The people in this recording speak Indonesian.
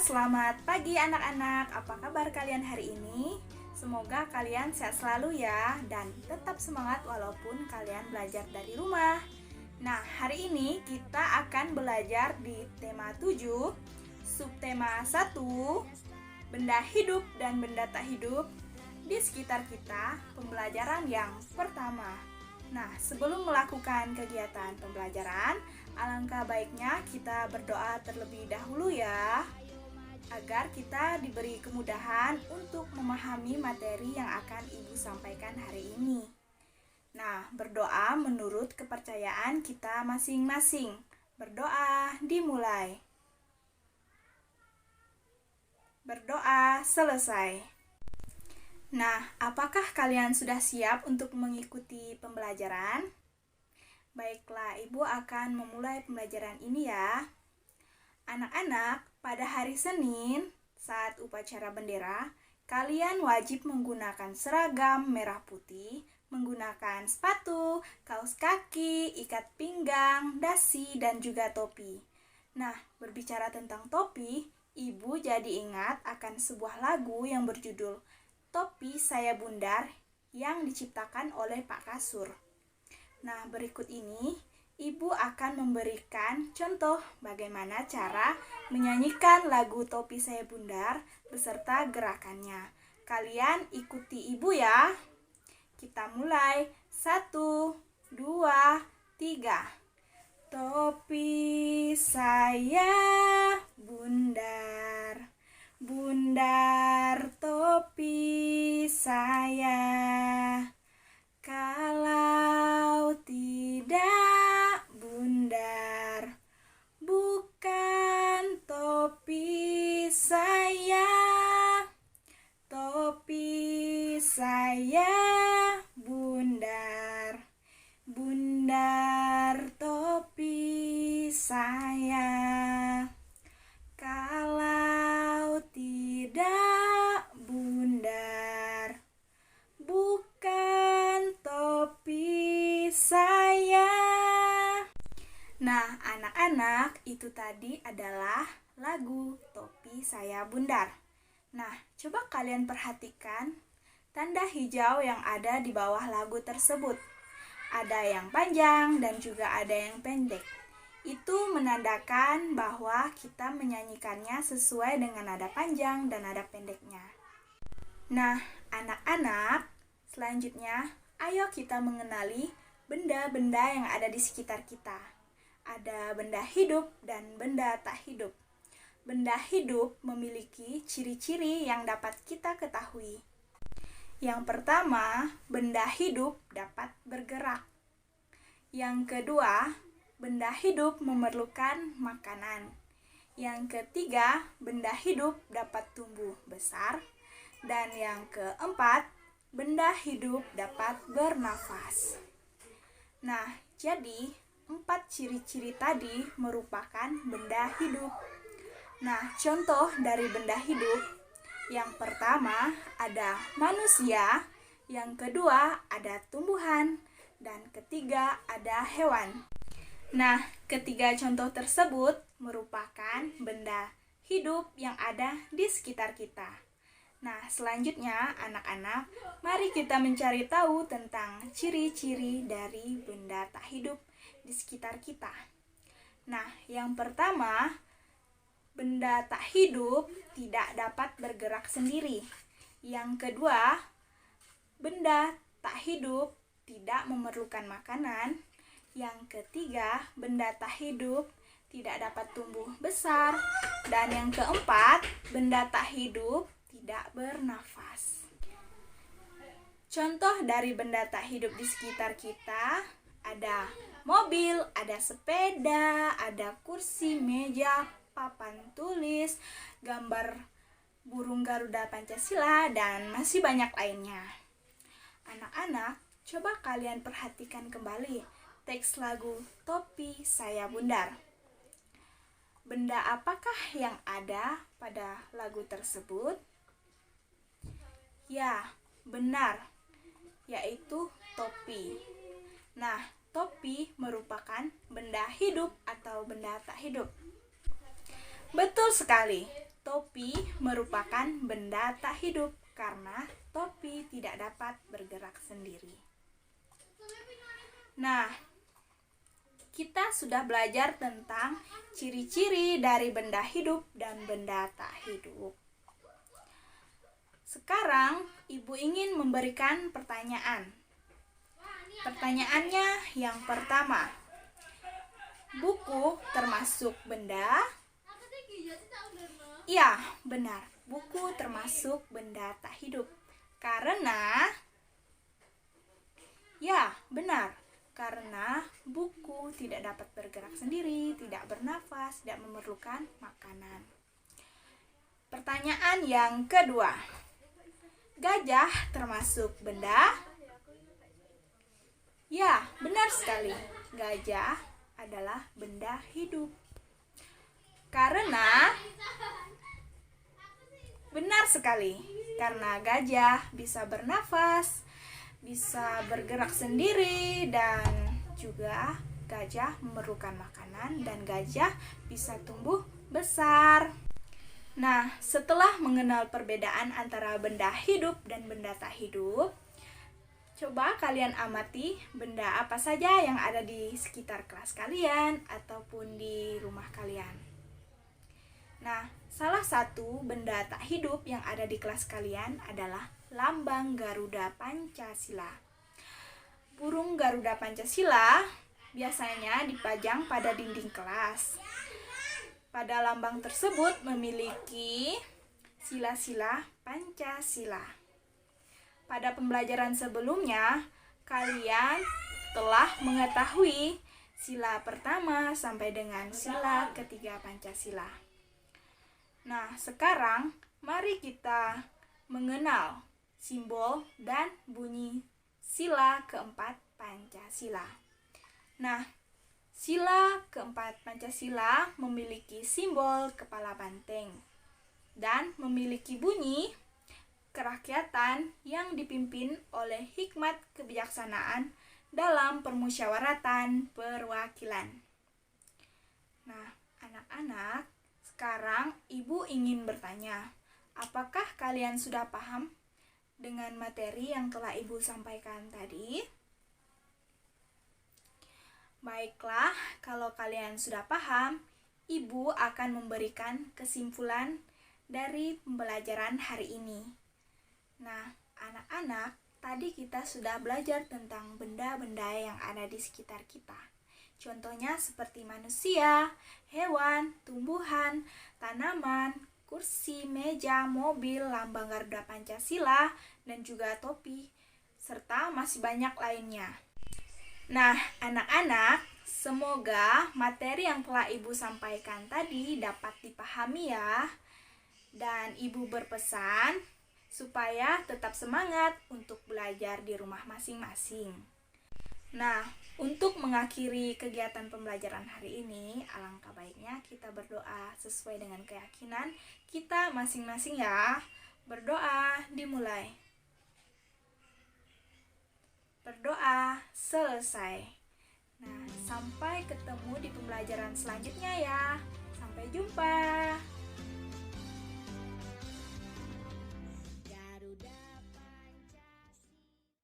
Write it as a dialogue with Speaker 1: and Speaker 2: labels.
Speaker 1: selamat pagi anak-anak. Apa kabar kalian hari ini? Semoga kalian sehat selalu ya dan tetap semangat walaupun kalian belajar dari rumah. Nah, hari ini kita akan belajar di tema 7, subtema 1, benda hidup dan benda tak hidup di sekitar kita, pembelajaran yang pertama. Nah, sebelum melakukan kegiatan pembelajaran, alangkah baiknya kita berdoa terlebih dahulu ya, agar kita diberi kemudahan untuk memahami materi yang akan Ibu sampaikan hari ini. Nah, berdoa menurut kepercayaan kita masing-masing. Berdoa dimulai. Berdoa selesai. Nah, apakah kalian sudah siap untuk mengikuti pembelajaran? Baiklah, Ibu akan memulai pembelajaran ini ya. Anak-anak, pada hari Senin, saat upacara bendera, kalian wajib menggunakan seragam merah putih, menggunakan sepatu, kaos kaki, ikat pinggang, dasi, dan juga topi. Nah, berbicara tentang topi, Ibu jadi ingat akan sebuah lagu yang berjudul Topi Saya Bundar yang diciptakan oleh Pak Kasur. Nah, berikut ini Ibu akan memberikan contoh bagaimana cara menyanyikan lagu Topi Saya Bundar beserta gerakannya. Kalian ikuti Ibu ya. Kita mulai. 1, 2, 3. Topi saya bundar, bundar topi saya. Kalau tidak bundar, bukan topi saya. Topi saya bundar, bundar topi saya. Kalau tidak bundar, bukan topi saya. Nah, anak-anak, itu tadi adalah lagu Topi Saya Bundar. Nah, coba kalian perhatikan tanda hijau yang ada di bawah lagu tersebut. Ada yang panjang dan juga ada yang pendek. Itu menandakan bahwa kita menyanyikannya sesuai dengan nada panjang dan nada pendeknya. Nah, anak-anak, selanjutnya ayo kita mengenali benda-benda yang ada di sekitar kita. Ada benda hidup dan benda tak hidup. Benda hidup memiliki ciri-ciri yang dapat kita ketahui. Yang pertama, benda hidup dapat bergerak. Yang kedua, benda hidup memerlukan makanan. Yang ketiga, benda hidup dapat tumbuh besar. Dan yang keempat, benda hidup dapat bernafas. Nah, jadi 4 ciri-ciri tadi merupakan benda hidup. Nah, contoh dari benda hidup, yang pertama ada manusia, yang kedua ada tumbuhan, dan ketiga ada hewan. Nah, ketiga contoh tersebut merupakan benda hidup yang ada di sekitar kita. Nah, selanjutnya anak-anak, mari kita mencari tahu tentang ciri-ciri dari benda tak hidup di sekitar kita. Nah, yang pertama, benda tak hidup tidak dapat bergerak sendiri. Yang kedua, benda tak hidup tidak memerlukan makanan. Yang ketiga, benda tak hidup tidak dapat tumbuh besar. Dan yang keempat, benda tak hidup tidak bernafas. Contoh dari benda tak hidup di sekitar kita ada mobil, ada sepeda, ada kursi, meja, papan tulis, gambar burung Garuda Pancasila, dan masih banyak lainnya. Anak-anak, coba kalian perhatikan kembali teks lagu Topi Saya Bundar. Benda apakah yang ada pada lagu tersebut? Ya, benar, yaitu topi. Nah, topi merupakan benda hidup atau benda tak hidup. Betul sekali. topi merupakan benda tak hidup karena topi tidak dapat bergerak sendiri. Nah, kita sudah belajar tentang ciri-ciri dari benda hidup dan benda tak hidup. Sekarang, Ibu ingin memberikan pertanyaan. Pertanyaannya yang pertama, buku termasuk benda? Iya, benar. Buku termasuk benda tak hidup. Karena, ya, benar. Karena buku tidak dapat bergerak sendiri, tidak bernafas, tidak memerlukan makanan. Pertanyaan yang kedua, gajah termasuk benda? Ya, benar sekali. Gajah adalah benda hidup. Karena, benar sekali. Karena gajah bisa bernafas, bisa bergerak sendiri, dan juga gajah memerlukan makanan dan gajah bisa tumbuh besar. Nah, setelah mengenal perbedaan antara benda hidup dan benda tak hidup, coba kalian amati benda apa saja yang ada di sekitar kelas kalian ataupun di rumah kalian. Nah, salah satu benda tak hidup yang ada di kelas kalian adalah lambang Garuda Pancasila. Burung Garuda Pancasila biasanya dipajang pada dinding kelas. Pada lambang tersebut memiliki sila-sila Pancasila. Pada pembelajaran sebelumnya, kalian telah mengetahui sila pertama sampai dengan sila ketiga Pancasila. Nah, sekarang mari kita mengenal simbol dan bunyi sila keempat Pancasila. Nah, sila keempat Pancasila memiliki simbol kepala banteng dan memiliki bunyi kerakyatan yang dipimpin oleh hikmat kebijaksanaan dalam permusyawaratan perwakilan. Nah, anak-anak, sekarang Ibu ingin bertanya, apakah kalian sudah paham dengan materi yang telah Ibu sampaikan tadi? Baiklah, kalau kalian sudah paham, Ibu akan memberikan kesimpulan dari pembelajaran hari ini. Nah, anak-anak, tadi kita sudah belajar tentang benda-benda yang ada di sekitar kita. Contohnya seperti manusia, hewan, tumbuhan, tanaman, kursi, meja, mobil, lambang Garuda Pancasila, dan juga topi, serta masih banyak lainnya. Nah, anak-anak, semoga materi yang telah Ibu sampaikan tadi dapat dipahami ya. Dan Ibu berpesan supaya tetap semangat untuk belajar di rumah masing-masing. Nah, untuk mengakhiri kegiatan pembelajaran hari ini, alangkah baiknya kita berdoa sesuai dengan keyakinan kita masing-masing ya. Berdoa dimulai. Berdoa selesai. Nah, sampai ketemu di pembelajaran selanjutnya ya. Sampai jumpa.